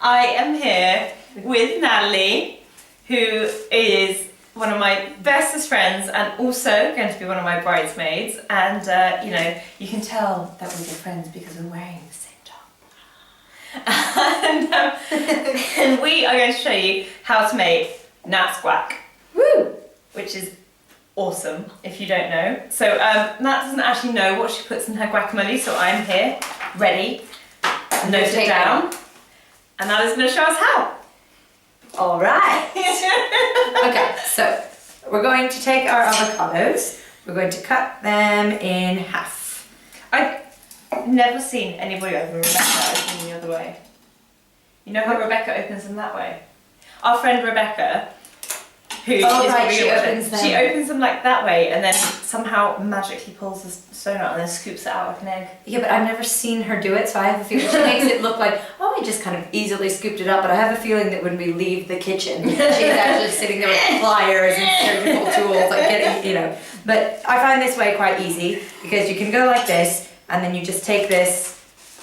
I am here with Natalie, who is one of my bestest friends and also going to be one of my bridesmaids. And you know, you can tell that we're good friends because we're wearing the same top. And we are going to show you how to make Nat's guac. Woo! Which is awesome if you don't know. So Nat doesn't actually know what she puts in her guacamole, so I'm here, ready, note it down, and Nat is going to show us how. All right. Okay, so we're going to take our avocados, we're going to cut them in half. I've never seen anybody open Rebecca opening the other way. You know how Rebecca opens them that way? Our friend Rebecca, who she opens them like that way and then somehow magically pulls the stone out and then scoops it out like an egg. Yeah, but I've never seen her do it, so I have a feeling she makes it look like, oh, I just kind of easily scooped it up, but I have a feeling that when we leave the kitchen, she's actually sitting there with pliers and surgical tools, like getting, you know. But I find this way quite easy because you can go like this and then you just take this.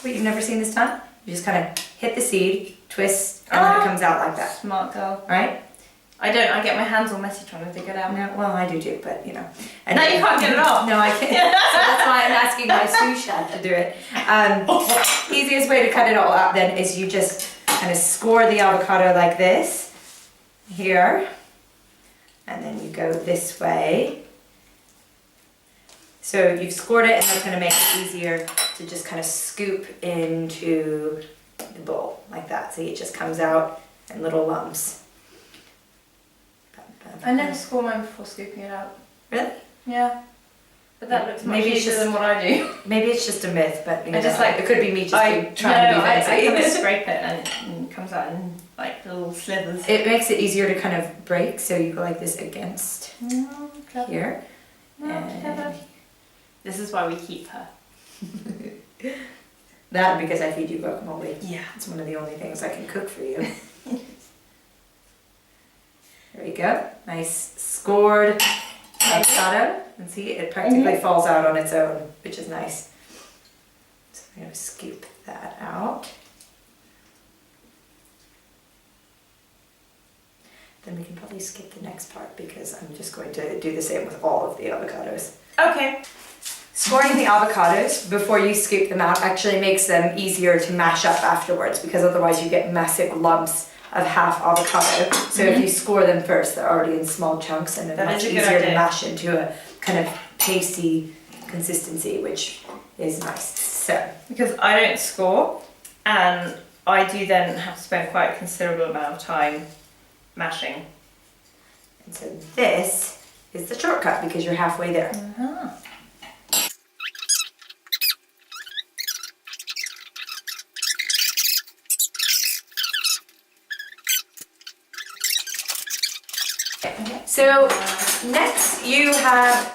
Wait, you've never seen this done? You just kind of hit the seed, twist, and then it comes out like that. Smart girl. Right? I don't, I get my hands all messy trying to dig it out. No, well, I do too, but you know. And now you can't get it off. No, I can't. So that's why I'm asking my sous chef to do it. Easiest way to cut it all out then is you just kind of score the avocado like this, here, and then you go this way. So you've scored it and that's going to make it easier to just kind of scoop into the bowl like that. So it just comes out in little lumps. I never score mine before scooping it out. Really? Yeah. But that looks much easier than what I do. Maybe it's just a myth, but you know, just like, it could be me just trying to be fancy. I kind of scrape it and it comes out in like little slivers. It makes it easier to kind of break, so you go like this against here. Clever. This is why we keep her. That because I feed you guacamole. Yeah. It's one of the only things I can cook for you. There you go. Nice scored avocado. And see, it practically falls out on its own, which is nice. So I'm going to scoop that out. Then we can probably skip the next part because I'm just going to do the same with all of the avocados. Okay. Scoring the avocados before you scoop them out actually makes them easier to mash up afterwards because otherwise you get massive lumps of half avocado. So if you score them first, they're already in small chunks and they're much easier to mash into a kind of pasty consistency, which is nice. So because I don't score and I do then have to spend quite a considerable amount of time mashing. And so this is the shortcut because you're halfway there. So next you have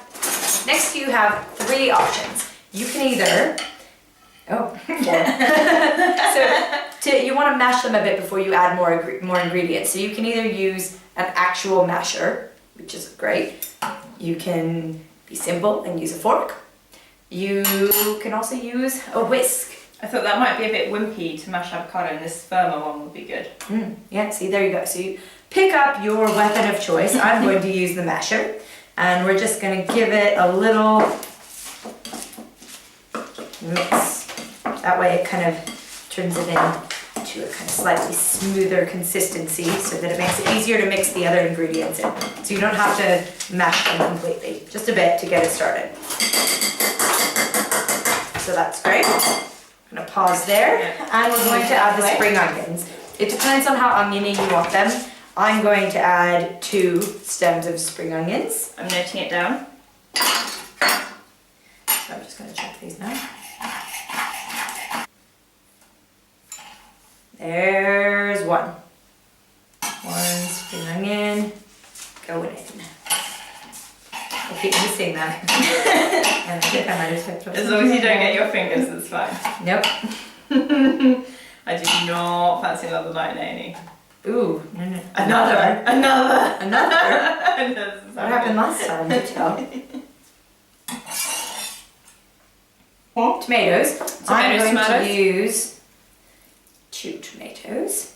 three options. You can either you want to mash them a bit before you add more ingredients. So you can either use an actual masher, which is great. You can be simple and use a fork. You can also use a whisk. I thought that might be a bit wimpy to mash avocado, and this firmer one would be good. Yeah, see, there you go. So you pick up your weapon of choice. I'm going to use the masher, and we're just going to give it a little mix. That way it kind of turns it into a kind of slightly smoother consistency so that it makes it easier to mix the other ingredients in. So you don't have to mash them completely, just a bit to get it started. So that's great. I'm going to pause there, and we're going to add the spring onions. It depends on how oniony you want them. I'm going to add 2 stems of spring onions. I'm noting it down. So I'm just going to check these now. There's 1. 1 spring onion going in. I keep missing that. And I think I might have to as long as you don't get your fingers, it's fine. Nope. I do not fancy another night in A&E. Ooh, no. Another. What happened last time? Do tell. Tomatoes. I'm going to use 2 tomatoes.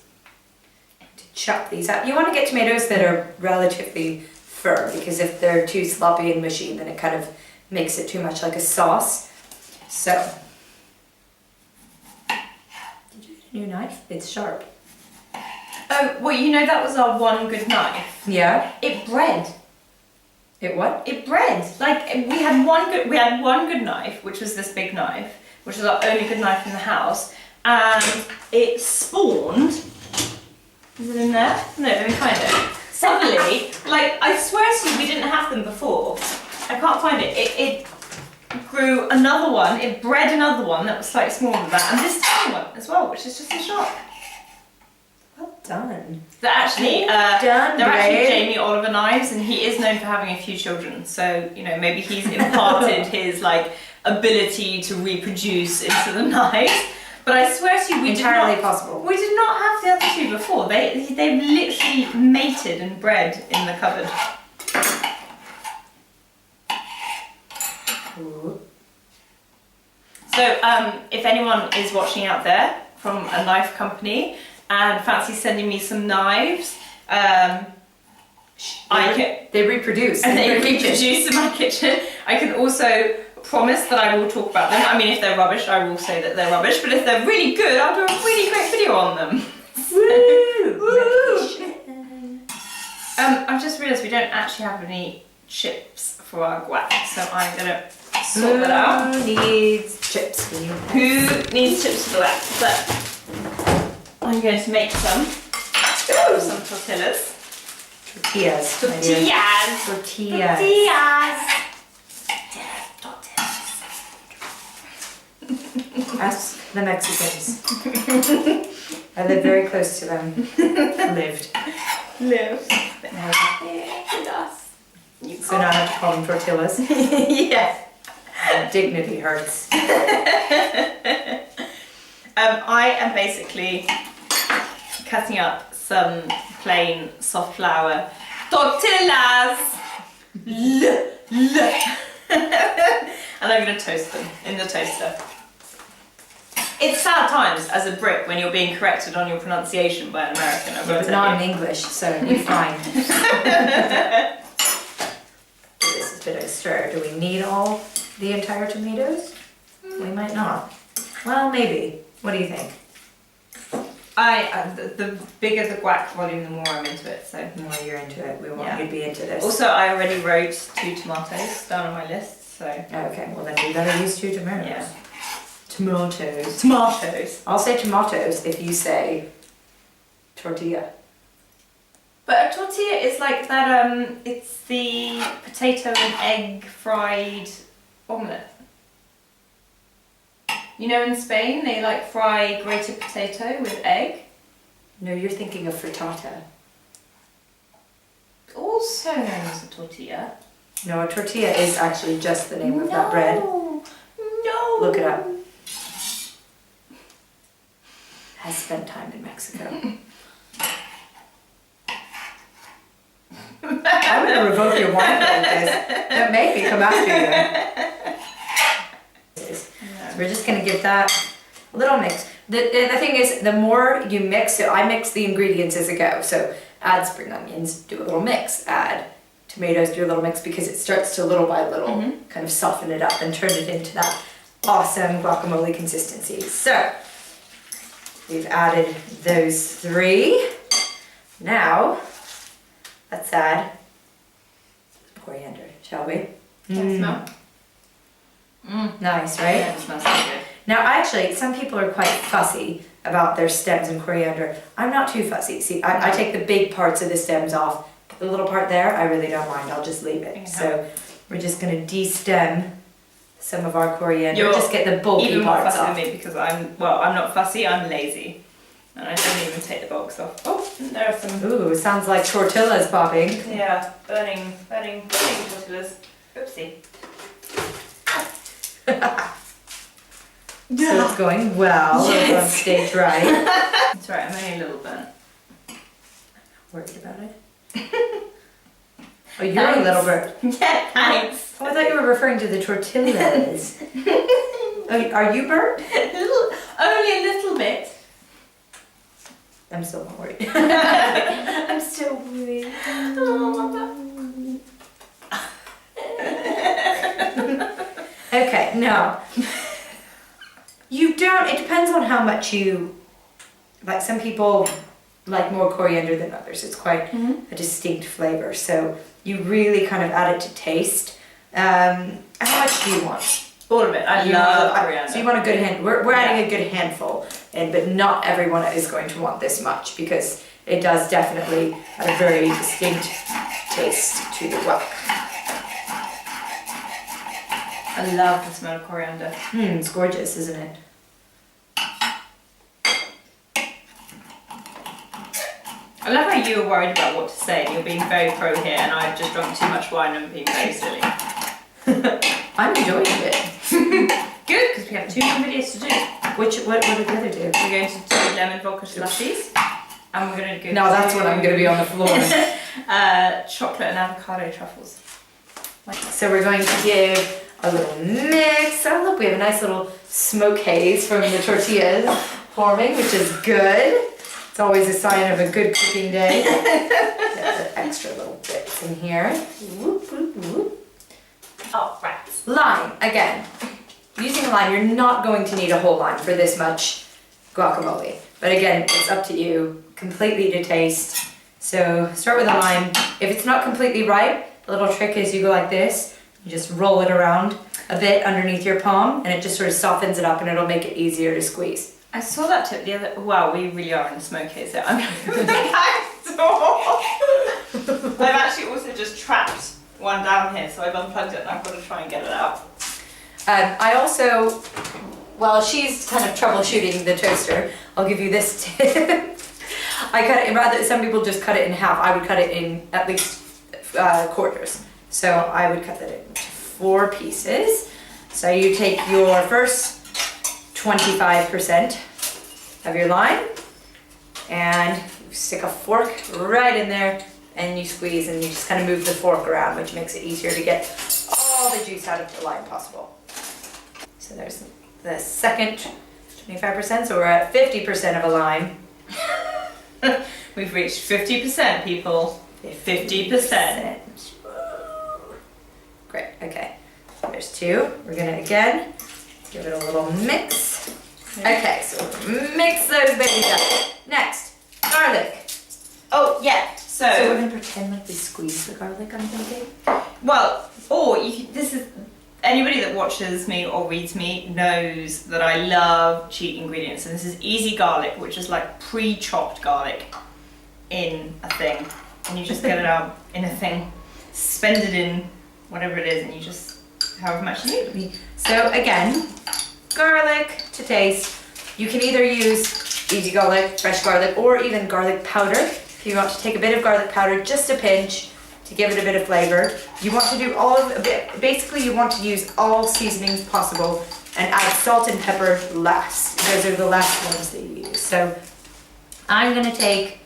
To chop these up. You want to get tomatoes that are relatively firm, because if they're too sloppy and mushy, then it kind of makes it too much like a sauce. So, did you get a new knife? It's sharp. Oh, well, you know that was our one good knife. Yeah? It bred. It what? It bred. Like we had one good knife, which was this big knife, which was our only good knife in the house, and it spawned. Is it in there? No, let me find it. Suddenly, like I swear to you, we didn't have them before. I can't find it. It grew another one. It bred another one that was slightly smaller than that, and this tiny one as well, which is just a shock. Well done. They're actually Done, they're actually babe. Jamie Oliver knives, and he is known for having a few children. So you know maybe he's imparted his like ability to reproduce into the knives. But I swear to you, we Entirely did not. possible. We did not have the other two before. They've literally mated and bred in the cupboard. Ooh. So if anyone is watching out there from a knife company and fancy sending me some knives, I can. They reproduce. And they in their kitchen. reproduce in my kitchen. I can also promise that I will talk about them. I mean, if they're rubbish, I will say that they're rubbish. But if they're really good, I'll do a really great video on them. Woo! Woo! I've just realised we don't actually have any chips for our guac, so I'm gonna sort that out. Who needs chips? Who needs chips for the guac? But I'm going to make some. Ooh, some tortillas. Tortillas. my dear. Tortillas. Tortillas. Tortillas. Ask the Mexicans. I live very close to them. Lived. Live. But now with us. You So now I have to call them tortillas. Yeah. Dignity hurts. I am basically cutting up some plain soft flour tortillas. And I'm going to toast them in the toaster. It's sad times as a Brit when you're being corrected on your pronunciation by an American. I've got to But tell not you. in English, so we're fine. This is a bit extra. Do we need all the entire tomatoes? We might not. Well, maybe. What do you think? The bigger the guac volume, the more I'm into it. So. The more you're into it, we want Yeah. you to be into this. Also, I already wrote 2 tomatoes down on my list. So. Okay, well then we better use 2 tomatoes. Yeah. Tomatoes. Tomatoes. I'll say tomatoes if you say tortilla. But a tortilla is like that, it's the potato and egg fried omelette. You know in Spain they like fry grated potato with egg. No, you're thinking of frittata. Also known as a tortilla. No, a tortilla is actually just the name of that bread. No. Look it up. Has spent time in Mexico. I'm going to revoke your wine like this. Don't make me come after you. So we're just going to give that a little mix. The thing is, the more you mix, so I mix the ingredients as I go. So add spring onions, do a little mix. Add tomatoes, do a little mix, because it starts to little by little kind of soften it up and turn it into that awesome guacamole consistency. So we've added those 3. Now let's add coriander, shall we? Smell? Nice, right? Yeah, it smells so good. Now actually, some people are quite fussy about their stems and coriander. I'm not too fussy. See, I take the big parts of the stems off. The little part there, I really don't mind. I'll just leave it. Okay. So we're just going to de-stem some of our coriander. You're just get the bulky Even more parts fussy off. than me because I'm not fussy, I'm lazy. And I don't even take the bulks off. Oh, there are some, Ooh, sounds like tortillas popping. yeah, burning tortillas. Oopsie. So it's going well. Yes. We're on stage right. It's alright, I'm only a little burnt. Worried about it? Oh, you're a little bit. Yeah, thanks. Oh, I thought you were referring to the tortillas. Oh, are you burnt? Only a little bit. I'm still not worried. I'm still worried. Okay, now, it depends on how much you, like some people like more coriander than others. It's quite a distinct flavor. So you really kind of add it to taste. How much do you want? All of it. I love coriander. So you want a good hand. We're adding a good handful, but not everyone is going to want this much because it does definitely add a very distinct taste to the guac. I love the smell of coriander. It's gorgeous, isn't it? I love how you were worried about what to say. You're being very pro here, and I've just drunk too much wine and being very silly. I'm enjoying it. Good, because we have 2 more videos to do. What did the other do? We're going to do lemon vodka slushies, and we're going to go. No, that's when I'm going to be on the floor. Chocolate and avocado truffles. So we're going to give a little mix. Oh look, we have a nice little smoke haze from the tortillas forming, which is good. It's always a sign of a good cooking day. Get the extra little bits in here. Whoop, whoop, whoop. Oh, right. Lime, again. Using a lime, you're not going to need a whole lime for this much guacamole. But again, it's up to you, completely to taste. So start with a lime. If it's not completely ripe, the little trick is you go like this. You just roll it around a bit underneath your palm and it just sort of softens it up and it'll make it easier to squeeze. I saw that tip the other. Wow, we really are in the smoke here. So I'm going to go back door. I've actually also just trapped one down here, so I've unplugged it and I've got to try and get it out. I also, while she's kind of troubleshooting the toaster, I'll give you this tip. I cut it, rather some people just cut it in half. I would cut it in at least quarters. So I would cut that into 4 pieces. So you take your first 25% of your lime and you stick a fork right in there and you squeeze and you just kind of move the fork around, which makes it easier to get all the juice out of the lime possible. So there's the second 25%, so we're at 50% of a lime. We've reached 50%, people. 50%. Great, okay. There's 2. We're gonna again give it a little mix. Okay, so mix those babies up. Next, garlic. Oh, yeah. So we're gonna pretend like we squeeze the garlic, I'm thinking. Well, or this is anybody that watches me or reads me knows that I love cheap ingredients, and this is easy garlic, which is like pre-chopped garlic in a thing, and you just get it out in a thing, spend it in whatever it is, and you just however much you need. So again, garlic to taste. You can either use easy garlic, fresh garlic, or even garlic powder. If you want to take a bit of garlic powder, just a pinch, to give it a bit of flavor. You want to do basically you want to use all seasonings possible and add salt and pepper last. Those are the last ones that you use. So I'm gonna take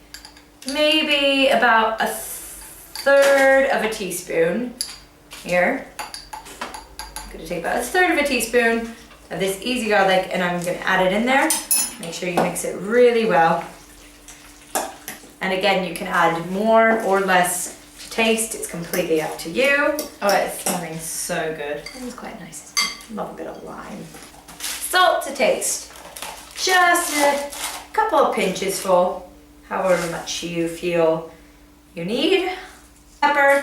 maybe about 1/3 of a teaspoon here. I'm gonna take about 1/3 of a teaspoon of this easy garlic and I'm gonna add it in there. Make sure you mix it really well. And again, you can add more or less to taste. It's completely up to you. Oh, it's smelling so good. It's quite nice. Love a bit of lime. Salt to taste. Just a couple of pinches full, however much you feel you need. Pepper.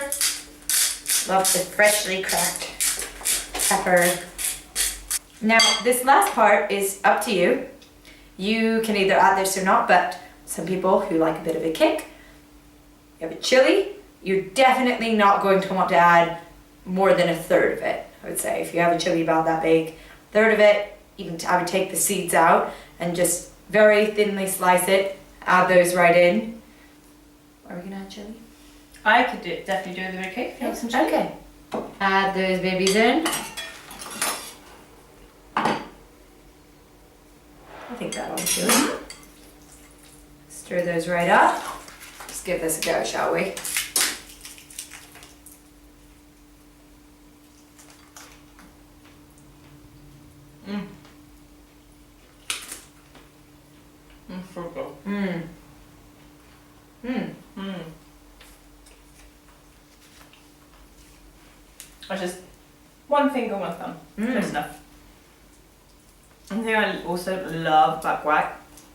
Love the freshly cracked pepper. Now, this last part is up to you. You can either add this or not, but some people who like a bit of a kick. You have a chili. You're definitely not going to want to add more than 1/3 of it, I would say. If you have a chili about that big, 1/3 of it, I would take the seeds out and just very thinly slice it, add those right in. Are we gonna add chili? I could definitely do with a bit of cake. Have some chili. Okay. Add those babies in. I think that'll do. Stir those right up. Let's give this a go, shall we? So good. one finger, one thumb. Close enough. One thing I also love about guac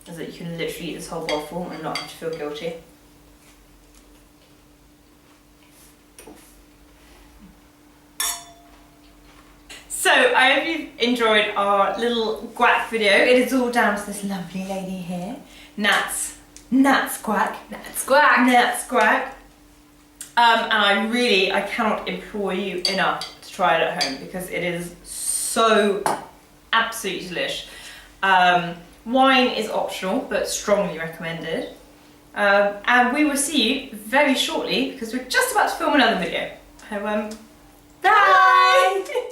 is that you can literally eat this whole bowl full and not have to feel guilty. So I hope you've enjoyed our little guac video. It is all down to this lovely lady here, Nats Guac. That's guac. Nats Guac. And I cannot implore you enough to try it at home because it is so absolutely delish. Wine is optional but strongly recommended. And we will see you very shortly because we're just about to film another video. So, bye!